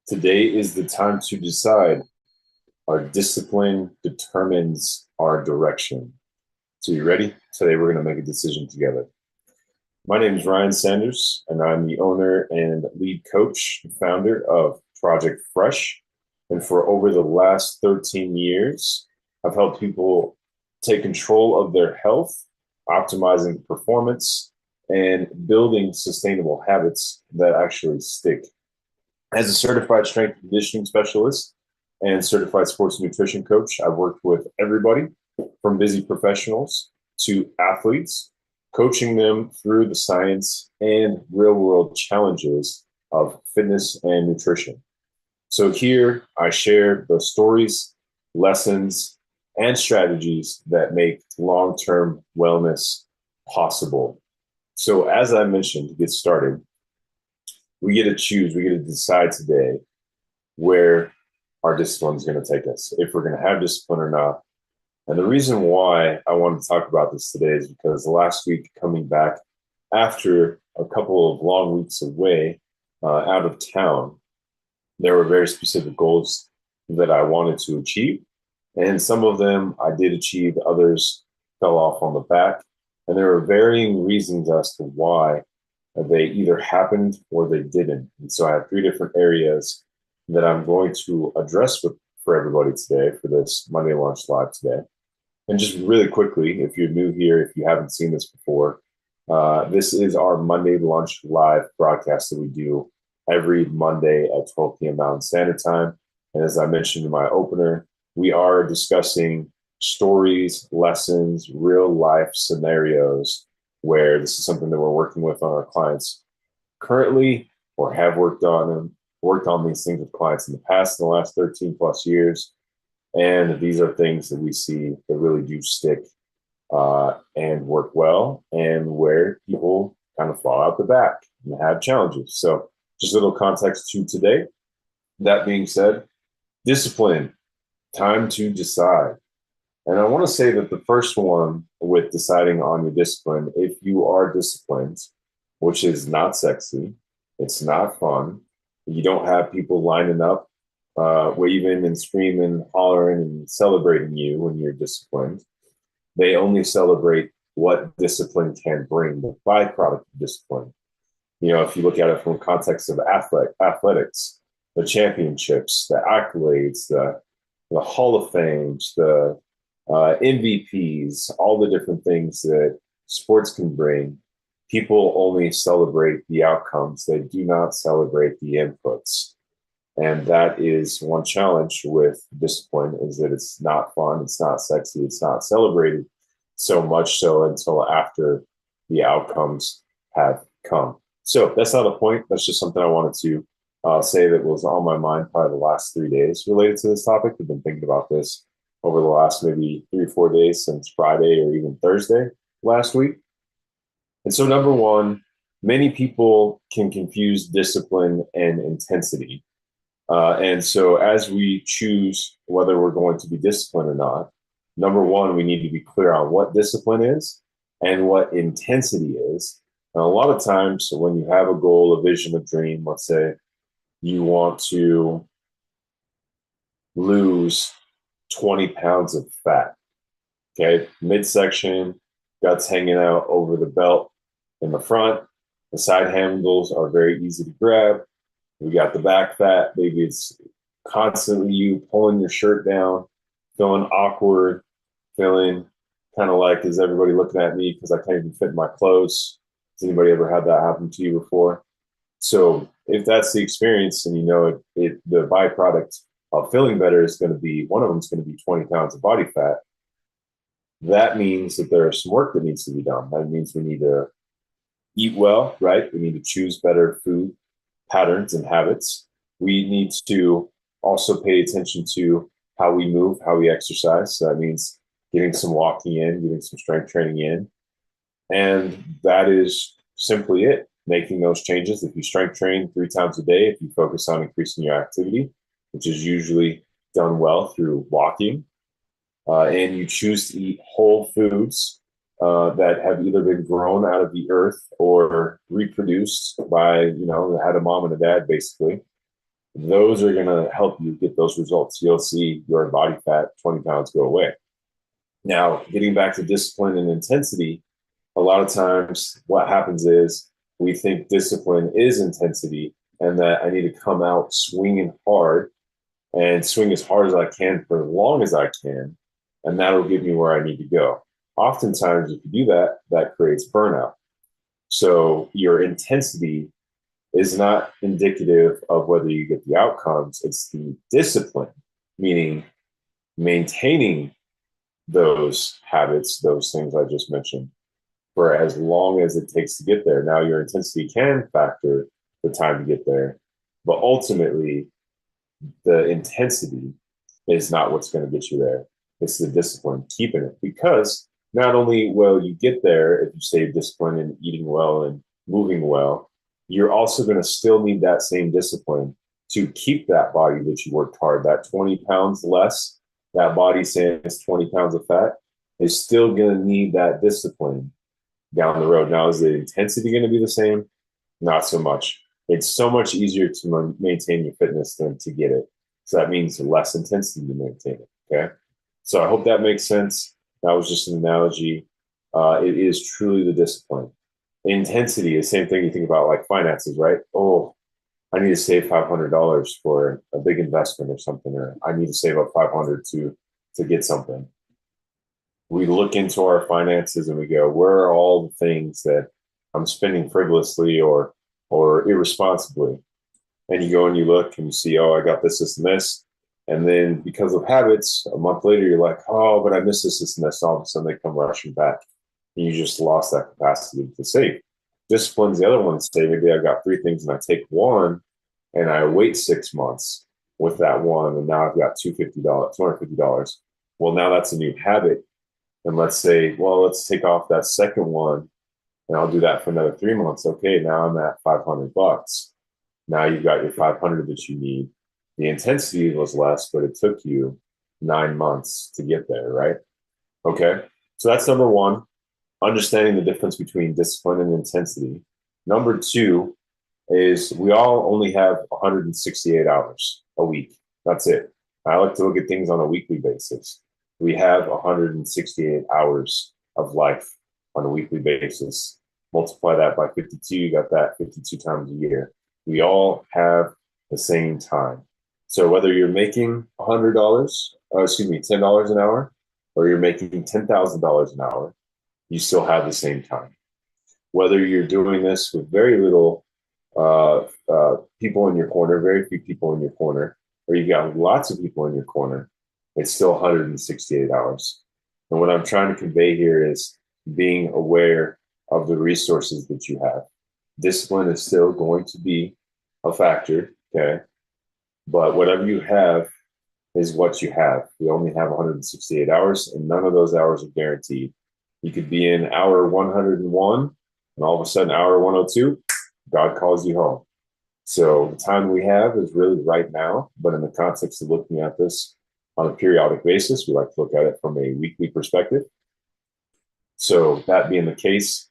Today is the time to decide. Our discipline determines our direction. So, you ready? Today, we're going to make a decision together. My name is Ryan Sanders, and I'm the owner and lead coach, and founder of Project Fresh. And for over the last 13 years, I've helped people take control of their health, optimizing performance, and building sustainable habits that actually stick. As a certified strength and conditioning specialist and certified sports nutrition coach, I've worked with everybody from busy professionals to athletes, coaching them through the science and real world challenges of fitness and nutrition. So here I share the stories, lessons, and strategies that make long term wellness possible. So, as I mentioned, to get started, we get to choose, we get to decide today where our discipline is going to take us, if we're going to have discipline or not. And the reason why I wanted to talk about this today is because last week, coming back after a couple of long weeks away out of town, there were very specific goals that I wanted to achieve. And some of them I did achieve, others fell off on the back. And there were varying reasons as to why they either happened or they didn't. And so I have three different areas that I'm going to address for everybody today for this Monday Launch Live today. And just really quickly, if you're new here, if you haven't seen this before, this is our Monday Launch Live broadcast that we do every Monday at 12 p.m. Mountain Standard Time. And as I mentioned in my opener, we are discussing stories, lessons, real life scenarios where this is something that we're working with on our clients currently or have worked on these things with clients in the past in the last 13 plus years. And these are things that we see that really do stick and work well, and where people kind of fall out the back and have challenges. So just a little context to today. That being said, discipline, time to decide. And I want to say that the first one with deciding on your discipline, if you are disciplined, which is not sexy, it's not fun, you don't have people lining up, waving and screaming, hollering, and celebrating you when you're disciplined. They only celebrate what discipline can bring, the byproduct of discipline. You know, if you look at it from the context of athletics, the championships, the accolades, the Hall of Fames, the MVPs, all the different things that sports can bring, people only celebrate the outcomes. They do not celebrate the inputs. And that is one challenge with discipline, is that it's not fun, it's not sexy, it's not celebrated so much so until after the outcomes have come. So that's not the point. That's just something I wanted to say that was on my mind probably the last 3 days related to this topic. I've been thinking about this over the last maybe 3 or 4 days since Friday or even Thursday last week. And so, number one, many people can confuse discipline and intensity. And so, as we choose whether we're going to be disciplined or not, number one, we need to be clear on what discipline is and what intensity is. And a lot of times, when you have a goal, a vision, a dream, let's say you want to lose 20 pounds of fat, okay, midsection, guts hanging out over the belt in the front. The side handles are very easy to grab. We got the back fat. Maybe it's constantly you pulling your shirt down, feeling awkward, feeling kind of like, is everybody looking at me because I can't even fit in my clothes? Has anybody ever had that happen to you before? So if that's the experience, and you know the byproduct of feeling better is going to be, one of them is going to be 20 pounds of body fat. That means that there's some work that needs to be done. That means we need to eat well, right? We need to choose better food patterns and habits. We need to also pay attention to how we move, how we exercise. So that means getting some walking in, getting some strength training in. And that is simply it, making those changes. If you strength train 3 times a day, if you focus on increasing your activity, which is usually done well through walking, and you choose to eat whole foods that have either been grown out of the earth or reproduced by, had a mom and a dad, basically. those are going to help you get those results. You'll see your body fat, 20 pounds, go away. Now, getting back to discipline and intensity, a lot of times what happens is we think discipline is intensity and that I need to come out swinging hard and swing as hard as I can for as long as I can. And that'll get me where I need to go. Oftentimes, if you do that, that creates burnout. So your intensity is not indicative of whether you get the outcomes. It's the discipline, meaning maintaining those habits, those things I just mentioned, for as long as it takes to get there. Now, your intensity can factor the time to get there, but ultimately, the intensity is not what's going to get you there. It's the discipline, keeping it. Because not only will you get there if you stay disciplined and eating well and moving well, you're also going to still need that same discipline to keep that body that you worked hard, that 20 pounds less, that body saying it's 20 pounds of fat, is still going to need that discipline down the road. Now, is the intensity going to be the same? Not so much. It's so much easier to maintain your fitness than to get it. So that means less intensity to maintain it. Okay. So I hope that makes sense. That was just an analogy. It is truly the discipline. Intensity, the same thing you think about like finances, right? Oh, I need to save $500 for a big investment or something, or I need to save up 500 to get something. We look into our finances and we go, where are all the things that I'm spending frivolously or irresponsibly? And you go and you look and you see, oh, I got this, this, and this. And then because of habits, a month later, you're like, oh, but I missed this, this, and this. All of a sudden they come rushing back. And you just lost that capacity to save. Discipline's the other one to say, maybe I got three things and I take one and I wait 6 months with that one. And now I've got $250. Well, now that's a new habit. And let's say, well, let's take off that second one and I'll do that for another 3 months. Okay, now I'm at $500. Now you've got your 500 that you need. The intensity was less, but it took you 9 months to get there, right? Okay, so that's number one, understanding the difference between discipline and intensity. Number two is we all only have 168 hours a week. That's it. I like to look at things on a weekly basis. We have 168 hours of life on a weekly basis. Multiply that by 52, you got that 52 times a year. We all have the same time. So whether you're making $10 an hour, or you're making $10,000 an hour, you still have the same time. Whether you're doing this with very little people in your corner, very few people in your corner, or you've got lots of people in your corner, it's still 168 hours. And what I'm trying to convey here is being aware of the resources that you have. Discipline is still going to be a factor, okay? But whatever you have is what you have. We only have 168 hours, and none of those hours are guaranteed. You could be in hour 101, and all of a sudden, hour 102, God calls you home. So the time we have is really right now, but in the context of looking at this on a periodic basis, we like to look at it from a weekly perspective. So that being the case,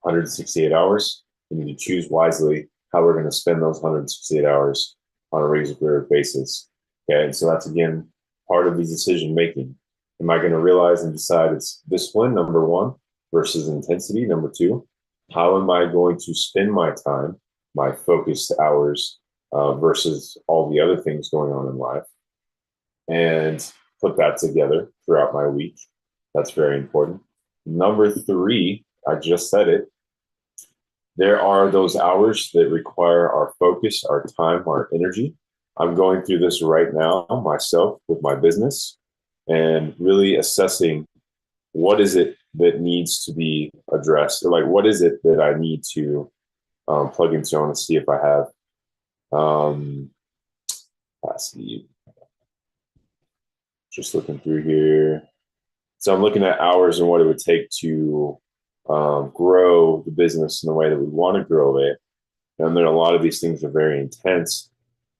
168 hours, we need to choose wisely how we're going to spend those 168 hours on a regular basis. Okay, and so that's again part of the decision making. Am I going to realize and decide it's discipline, number one, versus intensity, number two? How am I going to spend my time, my focused hours, versus all the other things going on in life? And put that together throughout my week. That's very important. Number three, I just said it. There are those hours that require our focus, our time, our energy. I'm going through this right now myself with my business and really assessing what is it that needs to be addressed, or like what is it that I need to plug into. I want to see if I have just looking through here. So I'm looking at hours and what it would take to grow the business in the way that we want to grow it. And then a lot of these things are very intense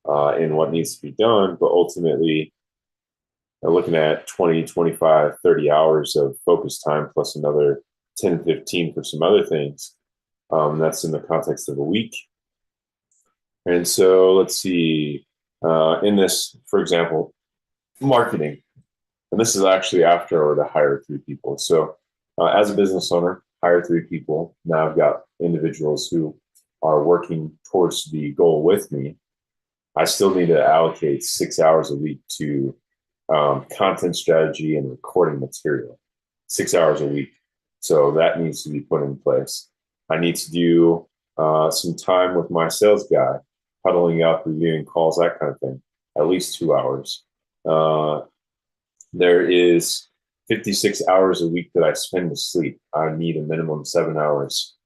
in what needs to be done, but ultimately I'm looking at 20, 25, 30 hours of focus time plus another 10, 15 for some other things. That's in the context of a week. And so let's see, In this, for example, marketing, and this is actually after I were to hire 3 people. So as a business owner, hire 3 people. Now I've got individuals who are working towards the goal with me. I still need to allocate 6 hours a week to content strategy and recording material, 6 hours a week. So that needs to be put in place. I need to do some time with my sales guy, huddling up, reviewing calls, that kind of thing, at least 2 hours. There is 56 hours a week that I spend to sleep. I need a minimum 7 hours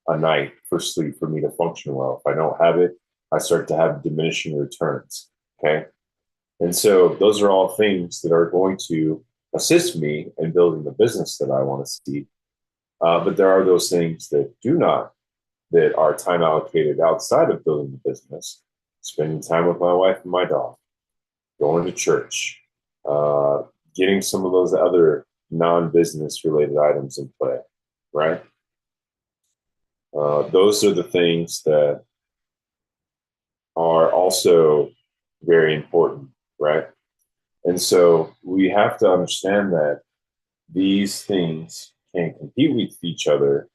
a night for sleep for me to function well. If I don't have it, I start to have diminishing returns. Okay. And so those are all things that are going to assist me in building the business that I want to see. But there are those things that do not, that are time allocated outside of building the business, spending time with my wife and my dog, going to church, getting some of those other non-business related items in play, right? Those are the things that are also very important, right? And so we have to understand that these things can compete with each other,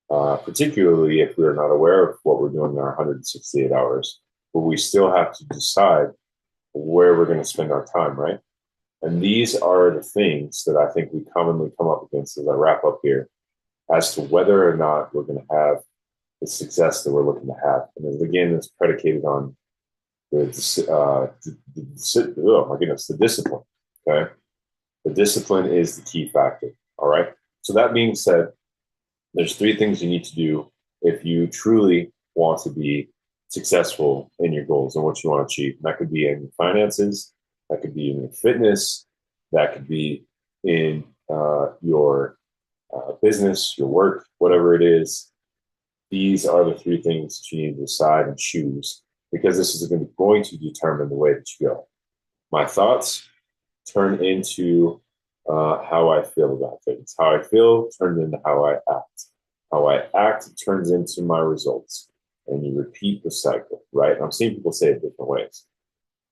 particularly if we're not aware of what we're doing in our 168 hours, but we still have to decide where we're going to spend our time, right? And these are the things that I think we commonly come up against as I wrap up here as to whether or not we're going to have the success that we're looking to have. And again, it's predicated on oh my goodness, the discipline. Okay. The discipline is the key factor. All right. So that being said, there's 3 things you need to do if you truly want to be successful in your goals and what you want to achieve. And that could be in your finances, that could be in your fitness, that could be in your business, your work, whatever it is. These are the 3 things that you need to decide and choose, because this is going to determine the way that you go. My thoughts turn into how I feel about things. How I feel turns into how I act. How I act turns into my results. And you repeat the cycle, right? And I'm seeing people say it different ways.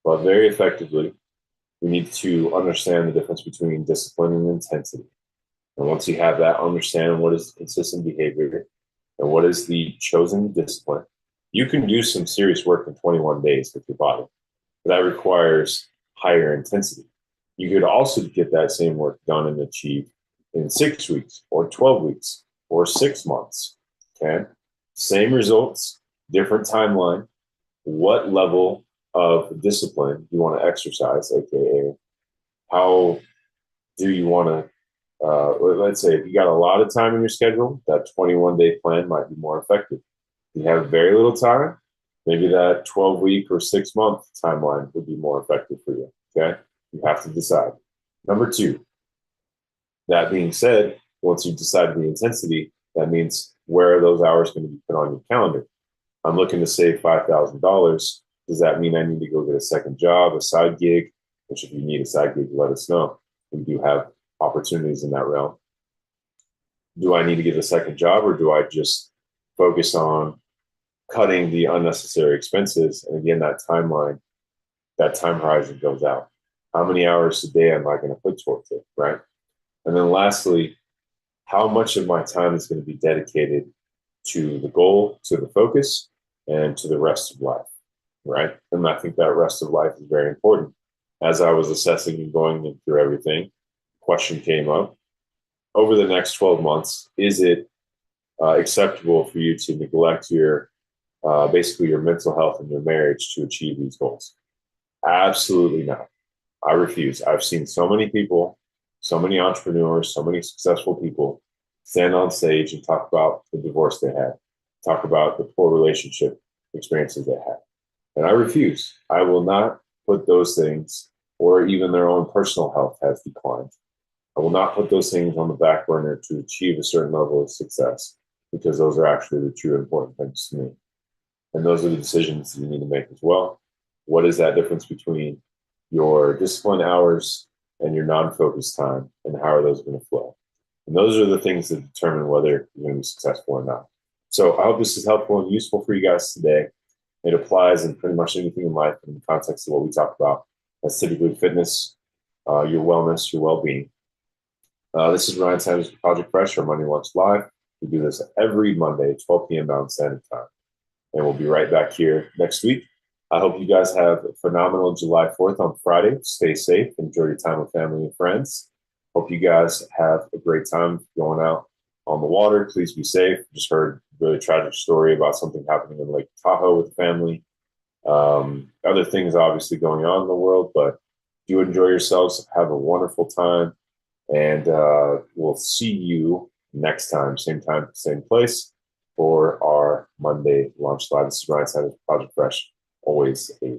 But very effectively, we need to understand the difference between discipline and intensity. And once you have that, understand what is consistent behavior and what is the chosen discipline. You can do some serious work in 21 days with your body. But that requires higher intensity. You could also get that same work done and achieved in 6 weeks or 12 weeks or 6 months. Okay. Same results, different timeline. What level of discipline you want to exercise, aka how do you want to let's say if you got a lot of time in your schedule, that 21-day plan might be more effective. If you have very little time, maybe that 12-week or 6-month timeline would be more effective for you. Okay. You have to decide. Number 2, that being said, once you decide the intensity, that means where are those hours going to be put on your calendar? I'm looking to save $5,000. Does that mean I need to go get a second job, a side gig? Which if you need a side gig, let us know. We do have opportunities in that realm. Do I need to get a second job, or do I just focus on cutting the unnecessary expenses? And again, that timeline, that time horizon goes out. How many hours a day am I going to put towards it, right? And then lastly, how much of my time is going to be dedicated to the goal, to the focus, and to the rest of life, right? And I think that rest of life is very important. As I was assessing and going through everything, the question came up. Over the next 12 months, is it acceptable for you to neglect your, basically your mental health and your marriage to achieve these goals? Absolutely not. I refuse. I've seen so many people, so many entrepreneurs, so many successful people stand on stage and talk about the divorce they had, talk about the poor relationship experiences they had. And I refuse. I will not put those things, or even their own personal health has declined. I will not put those things on the back burner to achieve a certain level of success, because those are actually the true important things to me. And those are the decisions that you need to make as well. What is that difference between your discipline hours and your non-focused time, and how are those going to flow? And those are the things that determine whether you're going to be successful or not. So I hope this is helpful and useful for you guys today. It applies in pretty much anything in life in the context of what we talk about. That's typically fitness, your wellness, your well-being. This is Ryan Sanders with Project Fresh, our Monday Lunch Live. We do this every Monday, 12 p.m. Mountain Standard Time. And we'll be right back here next week. I hope you guys have a phenomenal July 4th on Friday. Stay safe. Enjoy your time with family and friends. Hope you guys have a great time going out on the water. Please be safe. Just heard a really tragic story about something happening in Lake Tahoe with the family. Other things obviously going on in the world, but do enjoy yourselves. Have a wonderful time. And we'll see you next time, same place, for our Monday Lunch Live. This is Ryan Sanders, Project Fresh. Always a